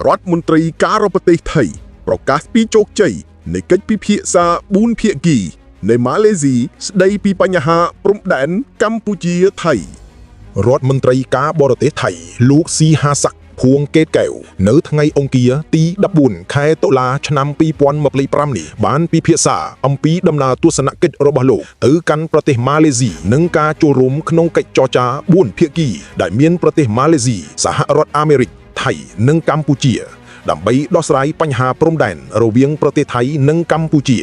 រដ្ឋមន្ត្រីការប្រទេសថៃប្រកាសពីជោគជ័យនៃកិច្ចពិភាក្សា4ភាគីនៅម៉ាឡេស៊ីស្ដីពីបញ្ហាព្រំដែនកម្ពុជាថៃរដ្ឋមន្ត្រីការបរទេសថៃលោកស៊ីហាសាក់ភួងកេតកែវនៅថ្ងៃអង្គារទី14ខែតុលាឆ្នាំ2025នេះបានពិភាក្សាអំពីដំណើរទស្សនកិច្ចរបស់លោកទៅកាន់ប្រទេសម៉ាឡេស៊ីនិងការចូលរួមក្នុងកិច្ចចរចា4ភាគីដែលមានប្រទេសម៉ាឡេស៊ីសហរដ្ឋអាមេរិកថៃនិងកម្ពុជាដើម្បីដោះស្រាយបញ្ហាព្រំដែនរវាងប្រទេសថៃនិងកម្ពុជា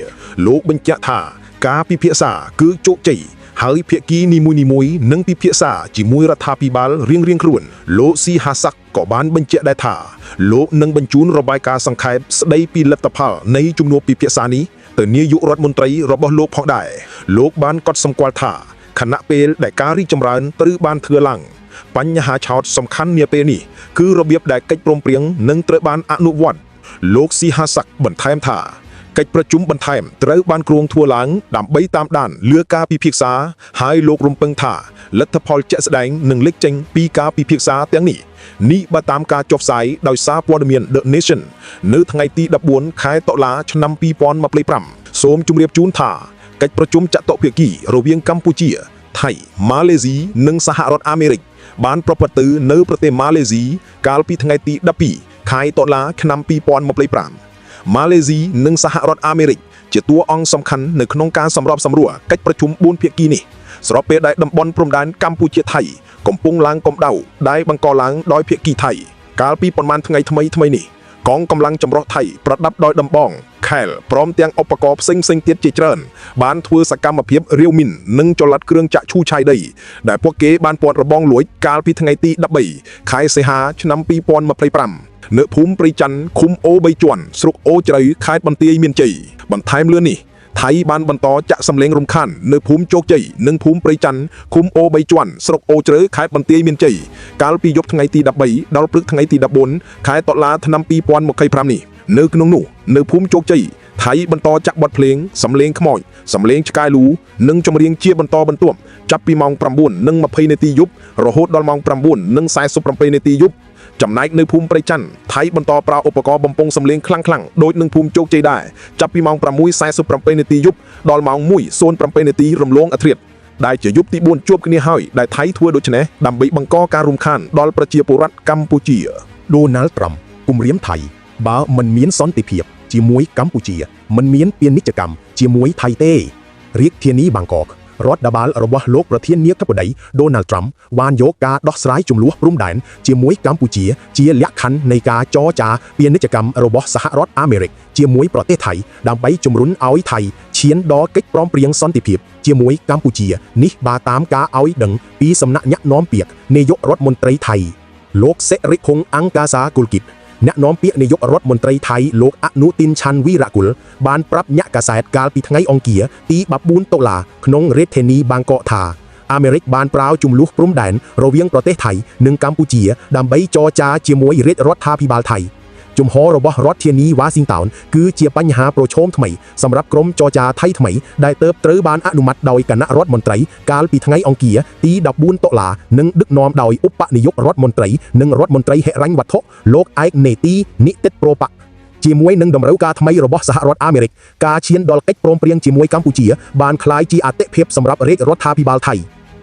លោកបញ្ជាក់ថាការពិភាក្សាគឺជោគជ័យហើយភាគីនីមួយៗនឹងពិភាក្សាជាមួយរដ្ឋាភិបាលរៀងៗខ្លួនលោកស៊ីហាសាក់ក៏បានបញ្ជាក់ដែរថាលោកនឹងបញ្ជូនរបាយការណ៍សង្ខេបស្ដីពីលទ្ធផលនៃជំនួបពិភាក្សានេះទៅនាយករដ្ឋមន្ត្រីរបស់លោកផងដែរលោកបានកត់សម្គាល់ថាខណៈពេលដែលការរីកចម្រើនត្រូវបានធ្វើឡើងបញ្ហាឆោតសំខាន់នាពេលនេះគឺរបៀបដែលកិច្ចព្រមព្រៀងនឹងត្រូវបានអនុវត្តលោកស៊ីហាសាក់បន្ថែមថាកិច្ចប្រជុំបន្ថែមត្រូវបានគ្រោងធ្វើឡើងដើម្បីតាមដានលើការពិភាក្សាហើយលោករំពឹងថាលទ្ធផលជាក់ស្ដែងនឹងលេចចេញពីការពិភាក្សាទាំងនេះបើតាមការចុះផ្សាយដោយសារព័ត៌មាន The Nation នៅថ្ងៃទី14ខែតុលាឆ្នាំ2025សូមជម្រាបជូនថាកិច្ចប្រជុំចតុភាគីរវាងកម្ពុជាថៃម៉ាឡេស៊ីនិងសហរដ្ឋអាមេរិកបានប្រព្រឹត្តទៅនៅប្រទេសម៉ាឡេស៊ីកាលពីថ្ងៃទី12ខែតុលាឆ្នាំ2025ម៉ាឡេស៊ីនិងសហរដ្ឋអាមេរិកជាតួអង្គសំខាន់នៅក្នុងការសម្របសម្រួលកិច្ចប្រជុំ4ភាគីនេះស្របពេលដែលតំបន់ព្រំដែនកម្ពុជាថៃកំពុងឡើងកម្ដៅដែលបង្កឡើងដោយភាគីថៃកាលពីប្រមាណថ្ងៃថ្មីនេះកងកម្លាំងចម្រុះថៃប្រដាប់ដោយដំបងខែលព្រមទាំងឧបករណ៍ផ្សេងៗទៀតជាច្រើនបានធ្វើសកម្មភាពរាវមីននិងចល័តគ្រឿងចាក់ឈូឆាយដីដែលពួកគេបានពាត់របងលួចកាលពីថ្ងៃទី13ខែសីហាឆ្នាំ2025នៅភូមិព្រៃច័ន្ទឃុំអូ3ជាន់ស្រុកអូជ្រៅខេត្តបន្ទាយមានជ័យបន្ថែមលើនេះថៃបានបន្តចាក់សម្លេងរំខាននៅភូមិជោគជ័យនិងភូមិព្រៃច័ន្ទឃុំអូ3ជាន់ស្រុកអូជ្រៅខេត្តបន្ទាយមានជ័យកាលពីយប់ថ្ងៃទី13ដល់ព្រឹកថ្ងៃទី14ខែតុលាឆ្នាំ2025នេះនៅក្នុងនោះនៅភូមិជោគជ័យថៃបន្តចាក់បទភ្លេងសម្លេងខ្មោចសម្លេងឆ្កែលូនិងចម្រៀងជាបន្តបន្ទាប់ចាប់ពីម៉ោង 9:20 នាទីយប់រហូតដល់ម៉ោង 9:47 នាទីយប់ចំណែកនៅភូមិព្រៃច័ន្ទថៃបន្តប្រើឧបករណ៍បំពង់សម្លេងខ្លាំងៗដូចនឹងភូមិជោគជ័យដែរចាប់ពីម៉ោង 6:47 នាទីយប់ដល់ម៉ោង 1:07 នាទីរំលងអធ្រាត្រដែលជាយប់ទី4ជួបគ្នាហើយដែលថៃធ្វើដូច្នេះដើម្បីបង្កការរំខានដល់ប្រជាពលរដ្ឋកម្ពុជា Donald Trump គំរាមថៃបើមិនមានសន្តិភាពជាមួយកម្ពុជាមិនមានពាណិជ្ជកម្មជាមួយថៃទេរាជធានីបាងកករដ្ឋបាលរបស់លោកប្រធានាធិបតី Donald Trump បានយកការដោះស្រាយជម្លោះព្រំដែនជាមួយកម្ពុជាជាលក្ខខណ្ឌនៃការចរចាពាណិជ្ជកម្មរបស់សហរដ្ឋអាមេរិកជាមួយប្រទេសថៃដើម្បីជំរុញឲ្យថៃឈានដល់កិច្ចព្រមព្រៀងសន្តិភាពជាមួយកម្ពុជានេះបើតាមការឲ្យដឹងពីសំណាក់អ្នកនាំពាក្យនាយករដ្ឋមន្ត្រីថៃលោកសេរីខុងអង្គការសាគុលគិតអ្នកនាំពាក្យនាយករដ្ឋមន្ត្រីថៃលោកអនុទីនឆាន់វីរៈគុលបានប្រាប់អ្នកកាសែតកាលពីថ្ងៃអង្គារទី14តុលាក្នុងរាជធានីបាងកកថាអាមេរិកបានប្រើជម្លោះព្រំដែនរវាងប្រទេសថៃនិងកម្ពុជាដើម្បីចរចាជាមួយរាជរដ្ឋាភិបាលថៃជំហររបស់រដ្ឋធានីវ៉ាស៊ីនតោនគឺជាបញ្ហាប្រឈមថ្មីសម្រាប់ក្រុមចរចាថៃថ្មីដែលទើបត្រូវបានអនុម័តដោយគណៈរដ្ឋមន្ត្រីកាលពីថ្ងៃអង្គារទី14តុលានិងដឹកនាំដោយឧបនាយករដ្ឋមន្ត្រីនិងរដ្ឋមន្ត្រីហិរញ្ញវត្ថុលោកឯកនេទីនិតិតប្រូប៉ាជាមួយនឹងតម្រូវការថ្មីរបស់សហរដ្ឋអាមេរិកការឈានដល់កិច្ចព្រមព្រៀងជាមួយកម្ពុជាបានក្លាយជាអាទិភាពសម្រាប់រាជរដ្ឋាភិបាលថៃ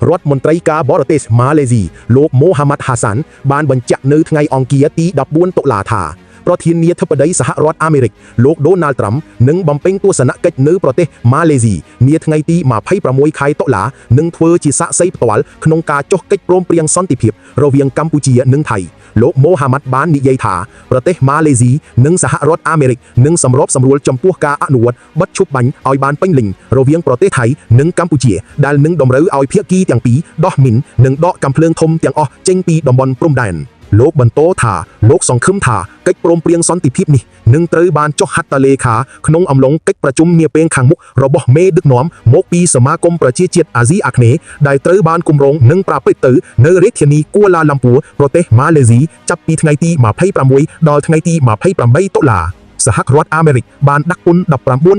រដ្ឋមន្ត្រីការបរទេសម៉ាឡេស៊ីលោកម៉ូហាម៉ាត់ហាសានបានបញ្ជាក់នៅថ្ងៃអង្គារទី14តុលាថាប្រធានាធិបតីសហរដ្ឋអាមេរិកលោក Donald Trump នឹងបំពេញទស្សនកិច្ចនៅប្រទេសម៉ាឡេស៊ីនាថ្ងៃទី26ខែតុលានឹងធ្វើជាសាក្សីផ្ទាល់ក្នុងការចុះកិច្ចព្រមព្រៀងសន្តិភាពរវាងកម្ពុជានិងថៃលោកម៉ូហាម៉ាត់បាននិយាយថាប្រទេសម៉ាឡេស៊ីនិងសហរដ្ឋអាមេរិកនឹងសម្របសម្រួលចំពោះការអនុវត្តបទឈប់បាញ់ឲ្យបានពេញលេញរវាងប្រទេសថៃនិងកម្ពុជាដែលនឹងតម្រូវឲ្យភាគីទាំងពីរដោះមីននិងដកកាំភ្លើងធំទាំងអស់ចេញពីតំបន់ព្រំដែនលោកបន្តថាលោកសង្ឃឹមថាកិច្ចព្រមព្រៀងសន្តិភាពនេះនឹងត្រូវបានចុះហត្ថលេខាក្នុងអំឡុងកិច្ចប្រជុំនាពេលខាងមុខរបស់មេដឹកនាំមកពីសមាគមប្រជាជាតិអាស៊ីអាគ្នេយ៍ដែលត្រូវបានគម្រោងនឹងប្រព្រឹត្តទៅនៅរាជធានីគួឡាឡាំពួរប្រទេសម៉ាឡេស៊ីចាប់ពីថ្ងៃទី26ដល់ថ្ងៃទី28តុលាសហរដ្ឋអាមេរិកបានដាក់ពន្ធ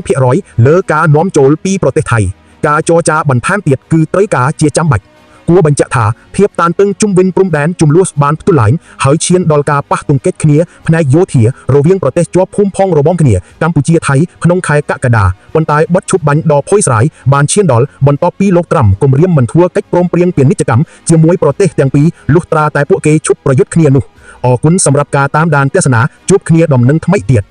19% លើការនាំចូលពីប្រទេសថៃការចរចាបន្ថែមទៀតគឺត្រូវការជាចាំបាច់ គួរបញ្ជាក់ថាភាពតានតឹងជុំវិញព្រំដែនជម្លោះបានផ្ទុះឡើងហើយឈានដល់ការប៉ះទង្គិចគ្នាផ្នែកយោធារវាងប្រទេសជាប់ភូមិផងរបងគ្នាកម្ពុជាថៃក្នុងខែកក្កដាប៉ុន្តែបទឈប់បាញ់ដ៏ផុយស្រាយបានឈានដល់បន្ទាប់ពីលោកត្រាំគម្រាមមិនធ្វើកិច្ចព្រមព្រៀងពាណិជ្ជកម្មជាមួយប្រទេសទាំងពីរលុះត្រាតែពួកគេឈប់ប្រយុទ្ធគ្នានោះអរគុណសម្រាប់ការតាមដានទស្សនាជួបគ្នាដំណឹងថ្មីទៀត